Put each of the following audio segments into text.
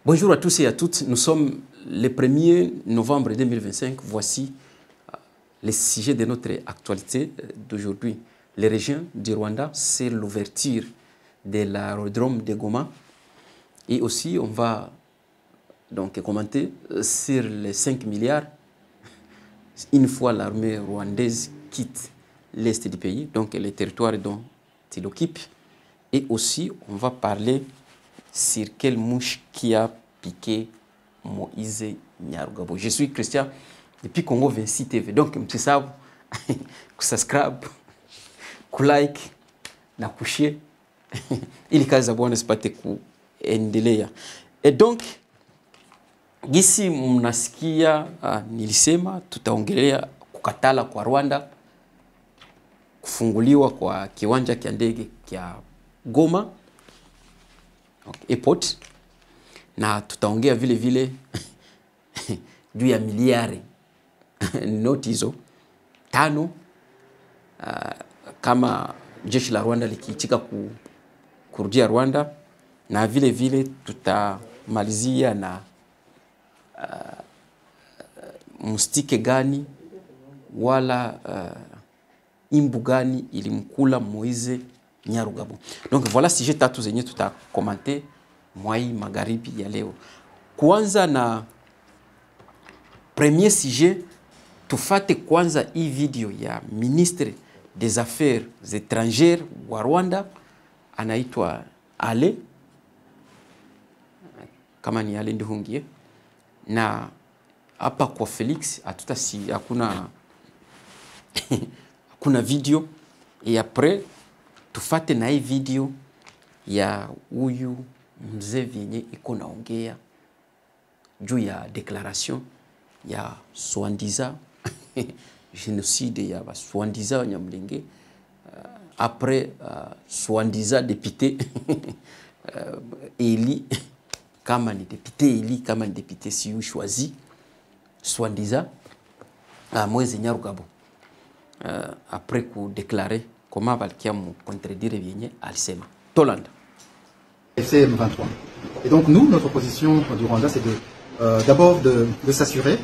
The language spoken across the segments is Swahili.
Bonjour à tous et à toutes. Nous sommes le 1er novembre 2025. Voici les sujets de notre actualité d'aujourd'hui. Les régions du Rwanda, c'est l'ouverture de l'aérodrome de Goma. Et aussi, on va donc commenter sur les 5 milliards une fois l'armée rwandaise quitte l'est du pays, donc les territoires dont il occupe. Et aussi, on va parler sur quelle mouche qui a piqué Moïse Nyarugabo. Je suis Christian depuis Congo 26 TV. Donc, msisahau kusubscribe, kulike na kushare ili kazi za Bwana zipate kuendelea. Et donc, gisi mnasikia nilisema tutaongelea kukatala kwa Rwanda kufunguliwa kwa kiwanja kia ndege kia Goma airport, na tutaongea vile vile juu ya miliari noti hizo 5 kama jeshi la Rwanda likiitika kurudia Rwanda, na vile vile tutamalizia na mustike gani wala imbu gani ilimkula Moïse Nyarugabo. Donc voilà sujet tatu zenye tutakomante mwai magharibi ya leo. Kwanza na premier sujet, tufate kwanza hii video ya ministre des affaires étrangères wa Rwanda, anaitwa Ale, kama ni Ale Nduhungiye, na hapa kwa Felix hakuna video. Et après tufate na hii video ya huyu mzee vyenye iko naongea juu ya déclaration ya soi-disant génocide ya soi-disant Nyamulenge après soi-disant député Eli, kama ni député Eli, kama ni député siyu choisi soi-disant Moïse Nyarugabo après ku déclarer comment balkia mu contredire vyenye alisema Tolanda CM23. Et donc nous, notre position du Rwanda, c'est d'abord de s'assurer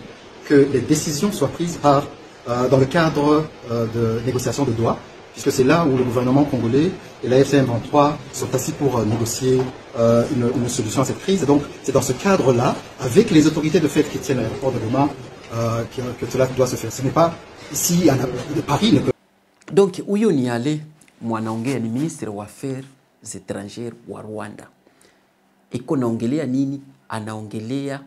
que les décisions soient prises dans le cadre de négociations de Doha, puisque c'est là où le gouvernement congolais et la CM23 sont assis pour négocier une solution à cette crise. Et donc c'est dans ce cadre-là, avec les autorités de fait qui tiennent l'aéroport de Goma, que cela doit se faire. Ce n'est pas ici, Paris ne peut... Donc, huyo ni Ale mwanaongea, ni ministre wa affaires étrangères wa Rwanda. Iko naongelea nini? Anaongelea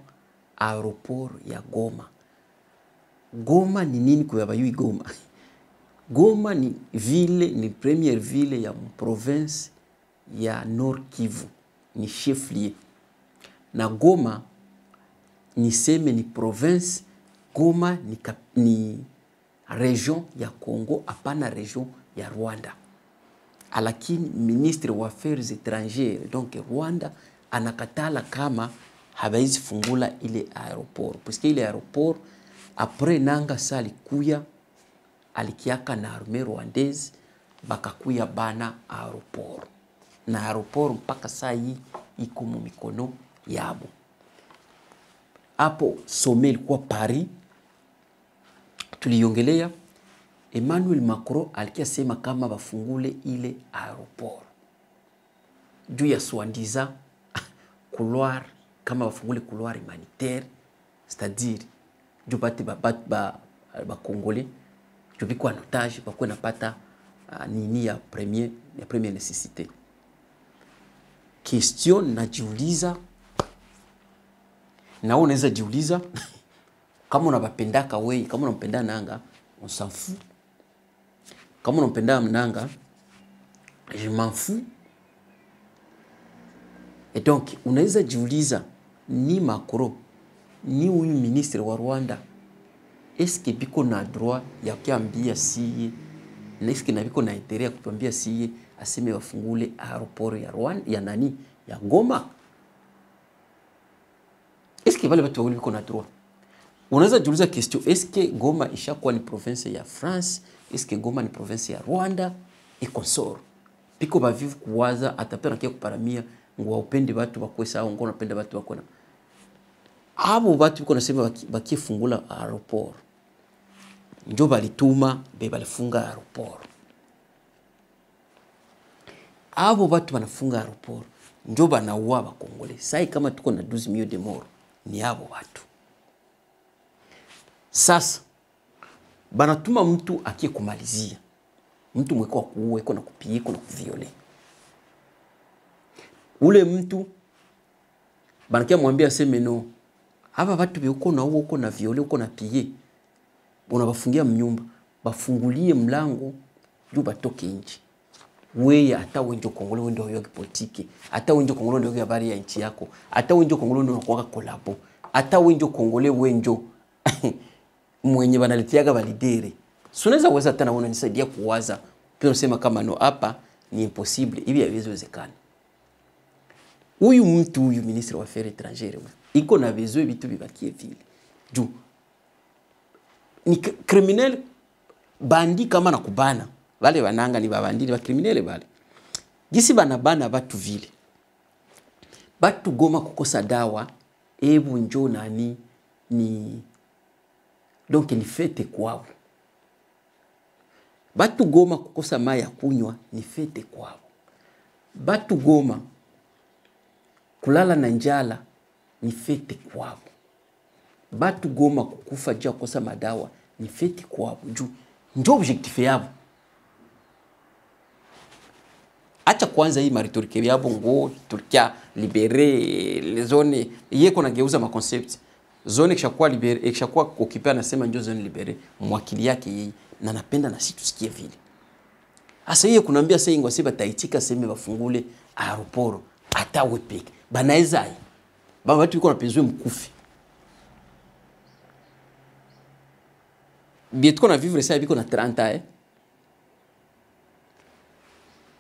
aeroport ya Goma. Goma ni nini kwa bayui Goma? Goma ni ville, ni première ville ya province ya Nord Kivu, ni chef-lieu. Na Goma niseme ni province, Goma ni region ya Congo, hapana region ya Rwanda. Alakini ministre wa affaires étrangères, donc Rwanda, anakatala kama habaizi fungula ile aéroport. Puisque ile aéroport, après nanga sa alikuya, alikiaka na armée rwandaise, bakakuya bana aéroport. Na aéroport mpaka saa hii iko mu mikono yabo. Hapo sommet ilikuwa Paris, tuliongelea Emmanuel Macron alikia sema kama bafungule ile aéroport juu ya soi-disant couloir, kama bafungule couloir humanitaire, c'est-à-dire juu bati ba Congolais juu biko en otage bakwe napata nini ya première nécessité. Question najiuliza, na unaweza jiuliza kama unabapendaka wewe, kama unampenda nanga, on s'en fout. Kama unampenda nanga, je m'en fous. Et donc, unaweza jiuliza, ni Macron, ni huyu ministre wa Rwanda, est-ce que biko na droit ya kuambia siye, na est-ce que na biko na intérêt ya kutuambia siye aseme wafungule aéroport ya Rwanda, ya nani? Ya Goma? Est-ce que wale watu wawili biko na droit? Unaweza jiuliza question, est-ce que Goma ishakuwa ni province ya France? Est-ce que Goma ni province ya Rwanda? Et consort. Piko bavivu kuwaza atapena kia kuparamia nguwa upende watu wakwe sawa, nguwa unapenda watu wakwe abo batu biko nasema bakifungula aeroport njo balituma be balifunga aeroport. Abo batu banafunga aeroport njo banaua bakongole. Sai kama tuko na 12 millions de morts ni abo batu. Sasa banatuma mtu akie kumalizia. Mtu mweko kuua, iko na kupiga, iko na kuviole. Ule mtu banakia mwambia aseme no. Aba batu be uko na uo, uko na viole, uko na piye. Unabafungia mnyumba, bafungulie mlango juu batoke nje. Wewe hata wenjo Kongolo wendo hoyo politiki, hata wenjo Kongolo ndio habari ya nchi yako, hata wenjo Kongolo ndio unakuwa kolabo, hata wenjo Kongole wenjo mwenye banaletiaga validere. Sunaweza weza tena unanisaidia kuwaza. Pia unasema kama no hapa ni impossible, hivi haviwezekani. Huyu mtu huyu ministre wa affaires étrangères iko na besoin vitu bibakie vile. Juu ni criminel bandi kama na kubana. Wale wananga ni babandili ba criminel bale. Gisi banabana batu vile. Batu Goma kukosa dawa ebu njo nani ni donc ni fete kwao. Batu Goma kukosa mai ya kunywa ni fete kwao. Batu Goma kulala na njala ni fete kwao. Batu Goma kukufa jia kukosa madawa ni fete kwao. Njo objectif yabo. Acha kwanza hii maritorike yabo ngo Turkia libere les zones yeko na geuza ma concept. Zone kishakuwa libere, kishakuwa occupé anasema ndio zone libere, mwakili yake yeye na napenda na situ sikie vile. Asa yeye kunaambia sasa ingwa sema taitika sema bafungule aeroport hata wepeke. Banaweza hii. Baba watu yuko na pezwe mkufi. Bietko na vivre sasa biko na 30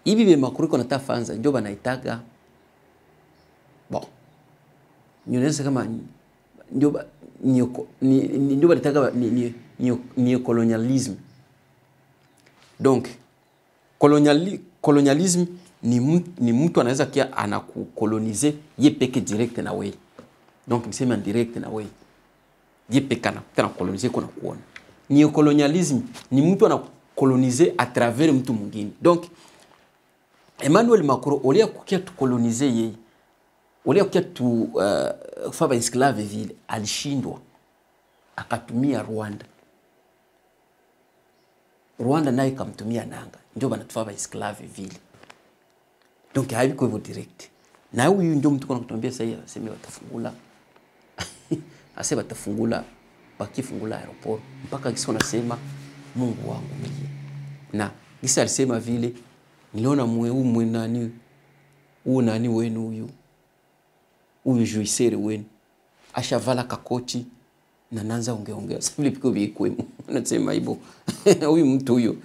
Hivi be makuriko na tafanza ndio banaitaga bon. Nyoneza kama ndio banaitaga ni colonialisme. Donc colonialisme ni mtu anaweza kia anakukolonize ye peke direct na wewe. Donc nisema direct na wewe. Ye peke na kolonize kuna kuona. Ni colonialisme ni mtu anakolonize à travers mtu mwingine. Donc Emmanuel Macron olia kukia tu kolonize yeye. Olia kukia tu faba esclave vile alishindwa. Akatumia Rwanda. Rwanda naye kamtumia nanga. Ndio banatufaba esclave vile. Donc haiko hivyo direct. Na huyu ndio mtu kuna kutuambia sasa hivi aseme watafungula. Ase batafungula bakifungula aeroport mpaka kisi wanasema Mungu wangu mimi. Na kisi alisema vile niliona mwe nani nani wenu huyu juisere wenu ashavala kakoti na nanza ongeongea sasa vile piko bikwe unasema hivyo huyu mtu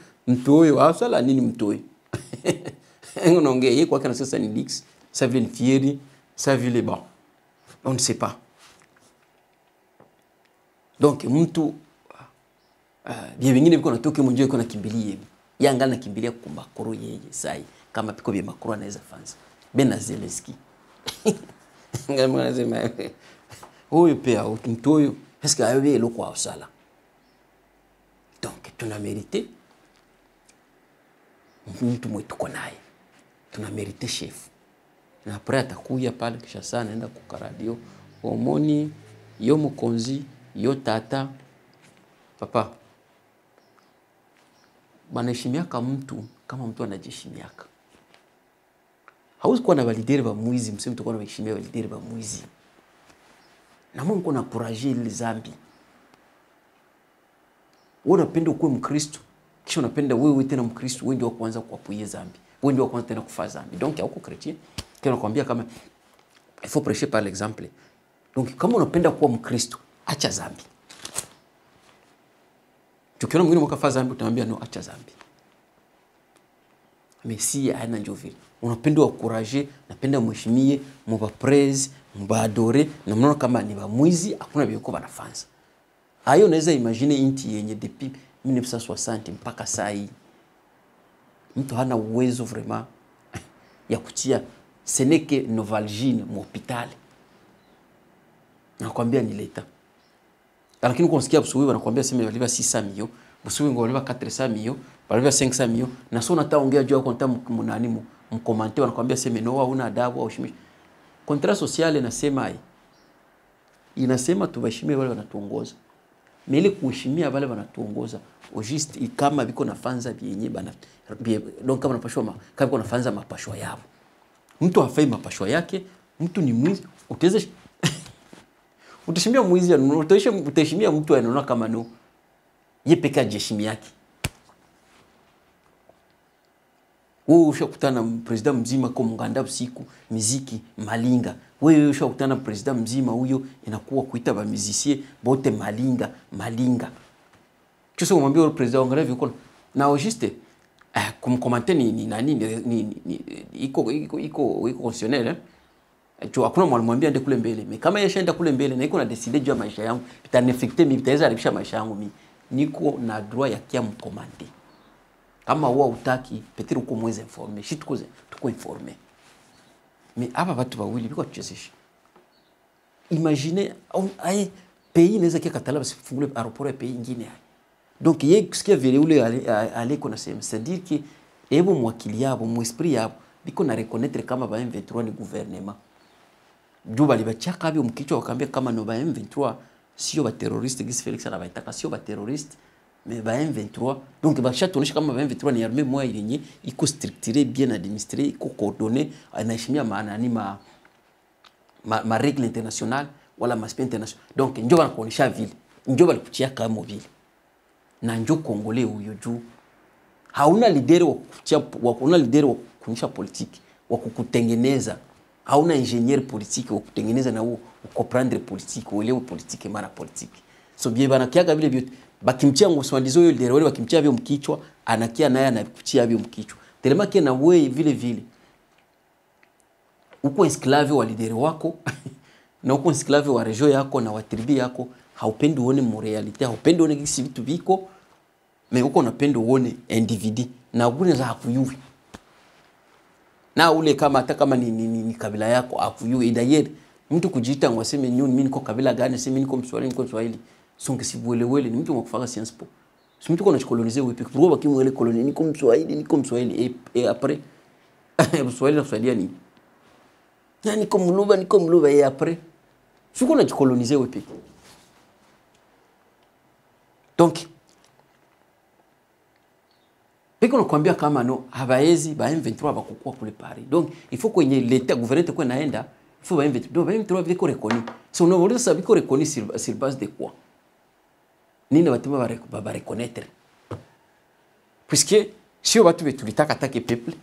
huyo asala nini mtu huyo unaongea yeye kwa kana sasa ni leaks ça vile ni fieri ça vile bon on ne sait pas. Donc mtu bia vingine biko natoke mwenyewe kuna kimbilie yanga na kimbilia kumakoro yeye sai kama piko bia makoro anaweza fanza Bena Zelensky ngama anasema huyu pia mtu huyu est-ce que ayo lo kwa usala. Donc tuna mérité mtu mwetu kwa naye tuna mérité chef na après atakuya pale kisha sana naenda kwa radio omoni yo mukonzi yo tata papa banaheshimiaka mtu kama mtu anajiheshimiaka. Hauwezi kuwa na validere ba mwizi mseme mtu kwa na heshimia validere ba mwizi. Na Mungu na kuraje ile zambi. Wewe unapenda ukuwe Mkristo, kisha unapenda wewe tena Mkristo, wewe ndio wa kwanza kuapuia zambi. Wewe ndio wa kwanza tena kufa zambi. Donc hauko chrétien. Kile nakwambia kama il faut prêcher par l'exemple. Donc kama unapenda kuwa Mkristo, acha zambi. Tukiona mwingine mkafa zambi utamwambia no acha zambi. Mais si haina ndio vile. Unapenda wakuraje, napenda mheshimie, mba praise, mba adore, na mnaona kama ni ba mwizi hakuna biko banafanza. Hayo unaweza imagine inti yenye depuis 1960 mpaka saa hii. Mtu hana uwezo vraiment ya kutia ce n'est que Novalgine mu hospitali. nakwambia ni leta. Lakini unasikia Busubi wanakuambia sema waliva 600 millions, Busubi ngo waliva 400 millions, waliva 500 millions, na sio nataongea juu kwa mnani mkomante wanakuambia sema no hauna adabu au shimishi. Contrat social inasema inasema tubashimie wale wanatuongoza. Mele kuheshimia wale wanatuongoza, just kama biko nafanza bienye bana donc kama napashwa kama biko nafanza mapashwa yao. Mtu hafai mapashwa yake, mtu ni mwizi, utaweza utashimia mwizi, utashimia mtu anaona kama no yeye peka jeshimi yake. Wewe ushakutana na president mzima kwa mnganda usiku, muziki, malinga. Wewe ushakutana na president mzima huyo inakuwa kuita ba musiciens bote malinga. Kisha umwambia yule president angalia viko na juste kumkomante ni nani iko constitutionnel tu hakuna mwalimwambia ende kule mbele. Mais kama yeshaenda kule mbele na iko na decide juu ya maisha yangu, itanifikte mimi, itaweza haribisha maisha yangu mimi. Niko na droit ya kia mkomante. Kama wao utaki peut-être uko moins informé, si tuko informé. Mais hapa watu wawili biko tuchezesha. Imaginez ay pays inaweza kia katala basifungule aéroport ya pays nyingine. Donc yeye kusikia vile ule ale kona sema, c'est-à-dire que ebo mwakili yabo, mwesprit yabo biko na reconnaître kama ba M23 ni gouvernement. Juba libachaka abi mkichwa wakambia kama no ba M23 sio ba terroriste gisi Felix anabaitaka sio ba terroriste mais ba M23 donc bakisha tuonesha kama ba M23 ni armée moja yenye iko structurée bien administrée iko coordonnée anaheshimia maana ni ma règle internationale wala maspect international. Donc njoo wanakuonesha vile njoo walikuchia kama vile na njoo Kongole huyo juu hauna leader wa kuchia leader wa kuonyesha politiki wa kukutengeneza, hauna ingénieur politique wa kutengeneza na huo comprendre politique uelewe politique maana politique. So bien bana kiaga vile vyote bakimchia ngoswandizo hiyo leader wale bakimchia vyo mkichwa anakia naye anakuchia vyo mkichwa telema kia na wewe vile uko esclave wa leader wako na uko esclave wa region yako na wa tribu yako, haupendi uone moralite, haupendi uone kisi vitu viko, mais uko unapenda uone individu na ugune za hakuyuvi na ule kama hata kama ni kabila yako akuyuvi. D'ailleurs mtu kujiita ngwaseme mimi niko kabila gani, sema niko Mswahili songe sibuelewele ni mtu mwakufaka Sciences Po. Si mtu kona chikolonize wepe pour baki mwele koloni niko Mswahili et après Mswahili nakusaidia nini? Na niko mluba et après si kona chikolonize wepe. Donc biko nakwambia kama no habaezi ba M23 bakukua kule Paris. Donc il faut kwenye l'état gouvernement kwa naenda, il faut ba M23 donc ba M23 viko reconnu. So no wole sa viko reconnu sur base de quoi? Nini batuma ba reconnaître? Puisque si on va tout tulitaka attaquer peuple,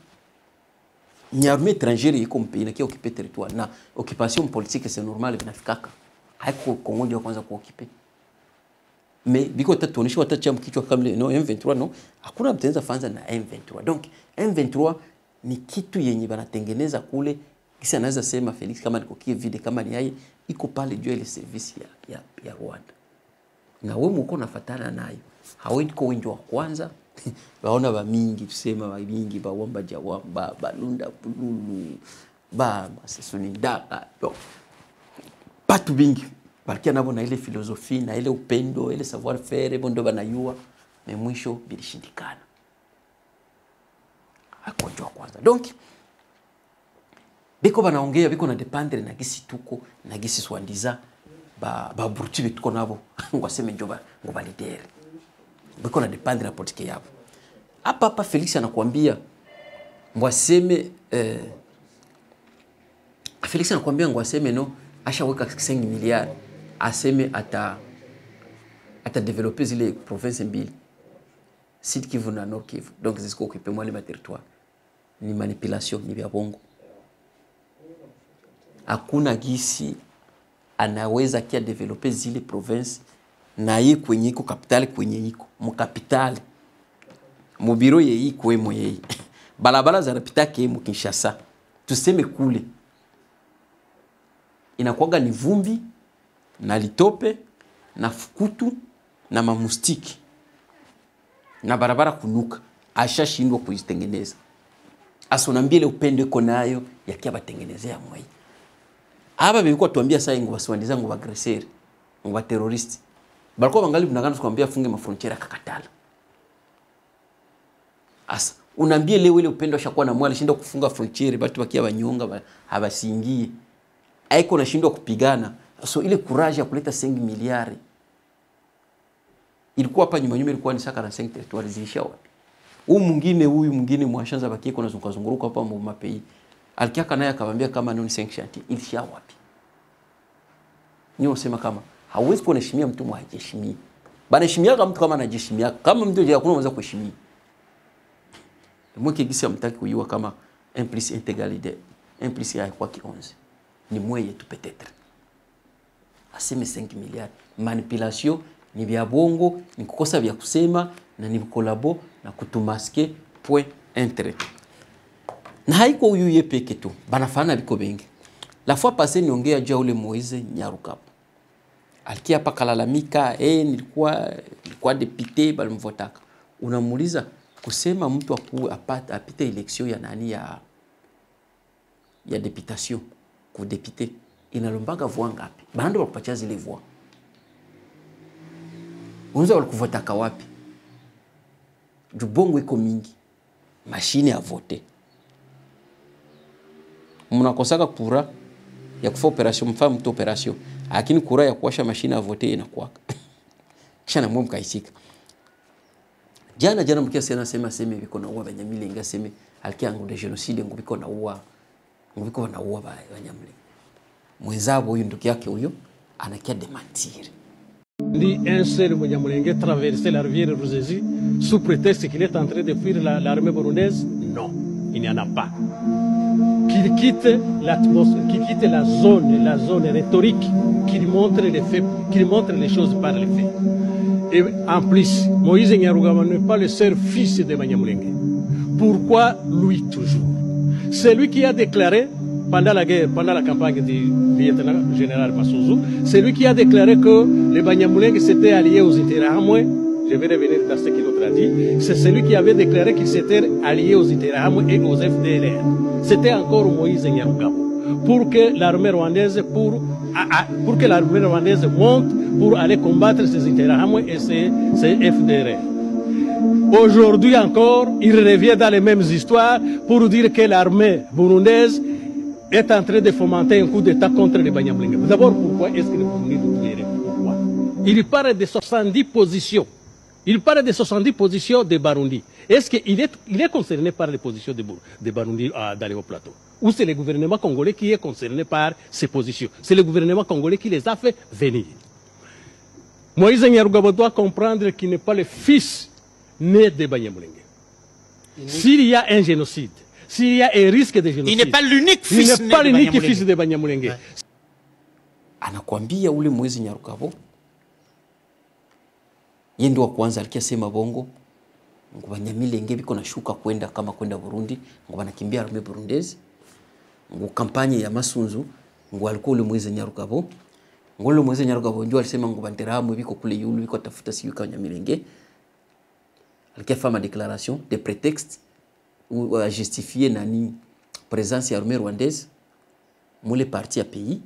ni armée étrangère iko mpina qui occuper territoire na occupation politique c'est normal binafikaka. Haiko Kongo ndio kwanza kuoccuper. Mais biko tatuonesha watacha mkichwa kama no M23 no hakuna mtenza fanza na M23. Donc M23 ni kitu yenye banatengeneza kule, kisa anaweza sema Felix kama niko vide kama ni yeye iko pale juu ile service ya Rwanda. Na wewe mko nafatana nayo. Hawendi kwa wengi wa kwanza. Baona ba mingi tusema ba mingi ba wamba jawamba balunda bululu ba masesoni ndaka. Donc batu bingi Balkia nabo na ile philosophie na ile upendo ile savoir faire bondo banayua mais mwisho bilishindikana. Hakonjwa kwanza. Donc biko banaongea biko na dependre na gisi tuko na gisi swandiza ba bruti bituko nabo ngwaseme njoba ngo validere. Biko na dependre na politique yabo. Hapa Felix anakuambia ngwaseme Felix anakuambia ngwaseme no ashaweka 5 milliards aseme ata développer zile provinces mbili Sud Kivu na Nord Kivu, donc zisiko occuper moi les territoires. Ni manipulation ni vya bongo. Hakuna gisi anaweza kia developer zile province na yeye kwenye iko capital kwenye iko mu capital mu biro yeye iko emo yeye balabala za rapita ke mu Kinshasa tuseme kule inakuwaga ni vumbi na litope na fukutu na mamustiki na barabara kunuka, ashashindwa kuzitengeneza. Asonambia ile upendo iko nayo yakia batengenezea mwai. aba bilikuwa tuambia sasa ngo basiwandiza ngo bagresser ngo ba terrorist balikuwa bangali bunagana tukwambia funge mafrontiera kakatala. Asa unaambie leo ile upendo ashakuwa na mwali shinda kufunga frontiere batu bakia banyonga habasingie aiko nashindwa kupigana. So ile courage ya kuleta 5 miliari ilikuwa hapa nyuma ilikuwa ni saka na 5 territoire zilisha wapi? Huyu mwingine mwashanza bakie kuna zunguruka hapa mu mapei alikiaka naye akamwambia kama ni 5 chantier ilisha wapi? Nyo sema kama hauwezi kuheshimia mtu mwaheshimii. Bana heshimia kama mtu kama anajiheshimia kama mtu je hakuna mwanzo kuheshimia. Moi qui gisi amtaki kuyua kama 1 plus 1 égale 2. 1 plus 1 kwa 11. Ni moyen tu peut-être. Aseme 5 milliards. Manipulation ni vya bongo, ni kukosa vya kusema na ni kolabo na kutumaske point intérêt. Na haiko huyu yeye peke tu. Banafana biko bengi. La fois passée niongea juu ule Moise Nyarugabo. Alikia hapa kalalamika, nilikuwa député balimvotaka. Unamuuliza kusema mtu apite election ya nani ya députation ku député inalombaga voix ngapi? Bando wakupatia zile voix. Unaweza walikuvotaka wapi? Jubongo iko mingi. Mashine ya vote. Mnakosaka kura ya kufa operation mfa mtu operation. Lakini kura ya kuwasha mashine ya vote inakuwaka. Kisha na mwe mkaisika. Jana mkia sema biko na uwa Banyamulenge sema alikia ngo de genocide ngo biko na uwa Banyamulenge. Mwenzabo huyu ndugu yake huyo anakia démentir. Un seul Banyamulenge traverser la rivière Ruzizi sous prétexte qu'il est en train de fuir l'armée burundaise? Non, il n'y en a pas. Qu'il quitte l'atmosphère, qu'il quitte la zone rhétorique, qu'il montre les faits, qu'il montre les choses par les faits. Et en plus, Moïse Nyarugabo n'est pas le seul fils de Banyamulenge. Pourquoi lui toujours? C'est lui qui a déclaré, pendant la guerre, pendant la campagne du lieutenant général Massouzou, c'est lui qui a déclaré que les Banyamulenge s'étaient alliés aux Interahamwe. Je vais revenir dans ce qu'il autre a dit. C'est celui qui avait déclaré qu'ils s'étaient alliés aux Interahamwe et aux FDLR. C'était encore Moïse Nyarugabo. Pour que l'armée rwandaise monte pour aller combattre ces Interahamwe et ces FDR. Aujourd'hui encore, il revient dans les mêmes histoires pour dire que l'armée burundaise est en train de fomenter un coup d'État contre les Banyamulenge. D'abord, pourquoi est-ce que les Burundais pourquoi? Il parle de 70 positions. Il parle de 70 positions de Barundi. Est-ce qu'il est concerné par les positions de Barundi dans les hauts plateaux? Ou c'est le gouvernement congolais qui est concerné par ces positions? C'est le gouvernement congolais qui les a fait venir. Moïse Nyarugabo doit comprendre qu'il n'est pas le fils né de Banyamulenge. S'il y a un génocide, s'il y a un risque de génocide, il n'est pas l'unique fils de Banyamulenge. Anakuambia ule Moïse Nyarugabo yeye ndio kwanza alikisema bongo ngo Banyamulenge biko na shuka kwenda Burundi ngo banakimbia armée burundaise ngo kampanye ya Masunzu ngo alikuwa ule Moïse Nyarugabo ngo ule Moïse Nyarugabo ndio alisema ngo Banderahamwe biko kule yulu biko tafuta siyo Banyamulenge. Alikifanya déclaration de prétexte ou à justifier nani présence ya armée rwandaise mule parti ya pays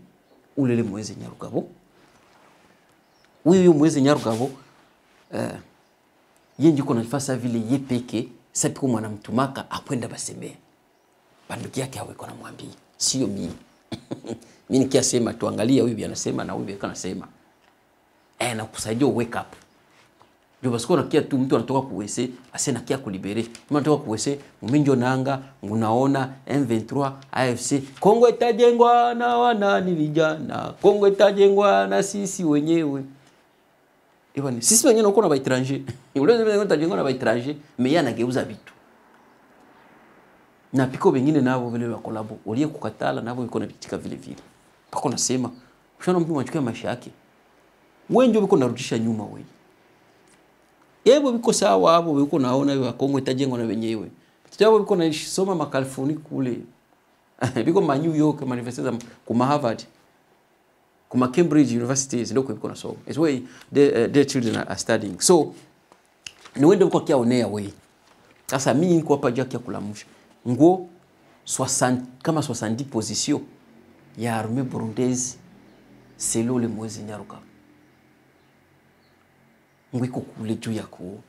ou le Moïse Nyarugabo. Huyo Moïse Nyarugabo yeye ndio kunafasa vile yeye peke sasa kwa mwanamtumaka akwenda baseme banduki yake haweko na mwambie sio mimi. Mimi nikiasema tuangalia huyu anasema na huyu anasema na kusaidia wake up. Ndio basi kuna kia tu mtu anatoka kuwese asena kia kulibere mtu anatoka kuwese muminjo nanga unaona M23 AFC Kongo itajengwa na wanani vijana, Kongo itajengwa na sisi wenyewe. Ewan sisi wenyewe uko na ba étranger. Ule itajengwa na ba étranger mais yana geuza vitu. Na piko wengine nao vile wa kolabo ulie kukatala nao iko na bitika vile vile. Pako nasema ushana mtu machukua maisha yake. Wewe ndio uko narudisha nyuma wewe. Yebo biko sawa hapo biko naona wa Kongo itajengwa na wenyewe. Tutapo biko na soma ma California kule. Biko ma New York manifestation kuma Harvard. Kuma Cambridge universities ndiko biko na soma. It's why their children are studying. So ni wende biko kiaonea wewe. Sasa mimi niko hapa jaki ya kulamusha. Ngo 60 kama 70 position ya armée burundaise selon le Moise Nyaruka ngwiko kule juu ya ku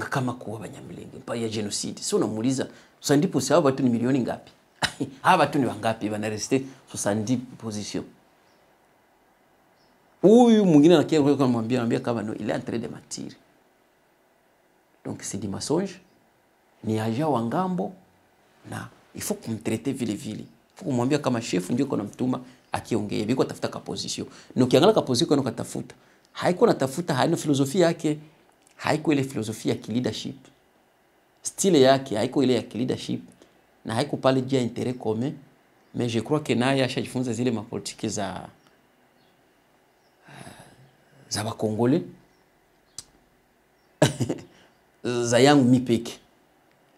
kama kuwa Banyamulenge mpa ya genocide. So unamuuliza 70% hao watu ni milioni ngapi? Hawa watu ni wangapi bana rester 70 position? Huyu mwingine anakia kwa kumwambia kama no, il est en train de mentir. Donc c'est du mensonge. Ni agent wa ngambo na il faut kumtraiter vile vile. Il faut kumwambia kama chef ndio kuna mtuma akiongea biko tafuta ka position. Na ukiangalia ka position kwa tafuta, haiko natafuta, haina filosofia yake, haiko ile filosofia ya leadership. Style yake haiko ile ya leadership na haiko pale jia intérêt commun, mais je crois que naye ashajifunza zile mapolitiki za Bakongole za yangu mipeke.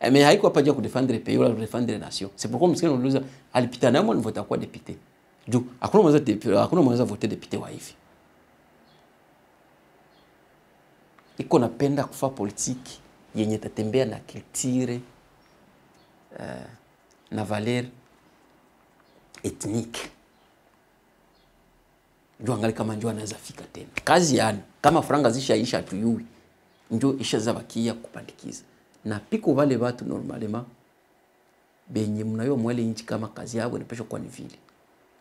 Mais haiko hapa jia kudefendre le pays ou kudefendre la nation. C'est pourquoi msikini uliuliza alipita na mwana vote kwa député. Juu hakuna mwanza voter député wa hivi. Iko napenda kufa politiki yenye tatembea na culture na valeur ethnique. Njoo angali kama njoo anaweza fika tena. Kazi yani kama franga zishaisha tuyui. Njoo isha zabakia kupandikiza. Na piko wale watu normalement benye mnayo mwele inchi kama kazi yao inapaswa kwa ni vile.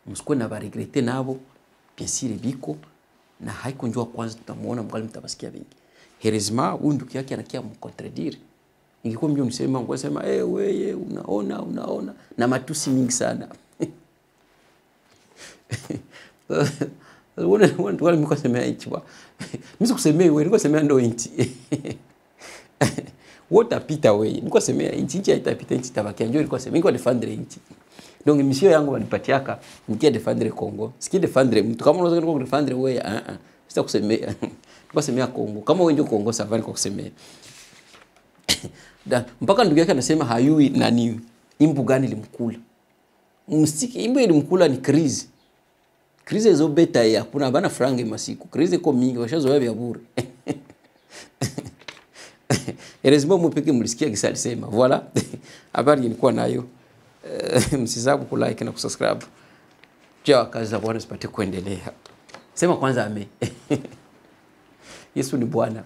Msikwe na baregrete nabo bien sûr biko na haiko njoo kwanza tutamuona mgali mtabasikia vingi. Heureusement huyu ndugu yake anakia mcontredire. Ingekuwa mjoo msema ngosema wewe unaona na matusi mingi sana. Wale mko semea inchi ba. Mimi sikusemea wewe, niko semea ndo inchi. Wote apita wewe. Niko semea inchi haitapita inchi tabakia njoo niko semea niko defendre inchi. Donc mission yangu wanipatiaka nikia defendre Congo. Siki defendre mtu kama unaweza niko defendre wewe sitakusemea. Niko semea Congo. Kama wewe ndio Congo savani kwa kusemea. Mpaka ndugu yake anasema hayui nani imbu gani limkula. Msiki imbu ilimkula ni crise. Crise zo beta ya kuna bana frange masiku. Crise ko mingi washazoea vya bure. Heureusement mpeke mlisikia kisa alisema. Voilà. Habari nilikuwa nayo. Msisahau ku like na kusubscribe. Jua kazi za Bwana zipate kuendelea. Sema kwanza ame. Yesu ni Bwana.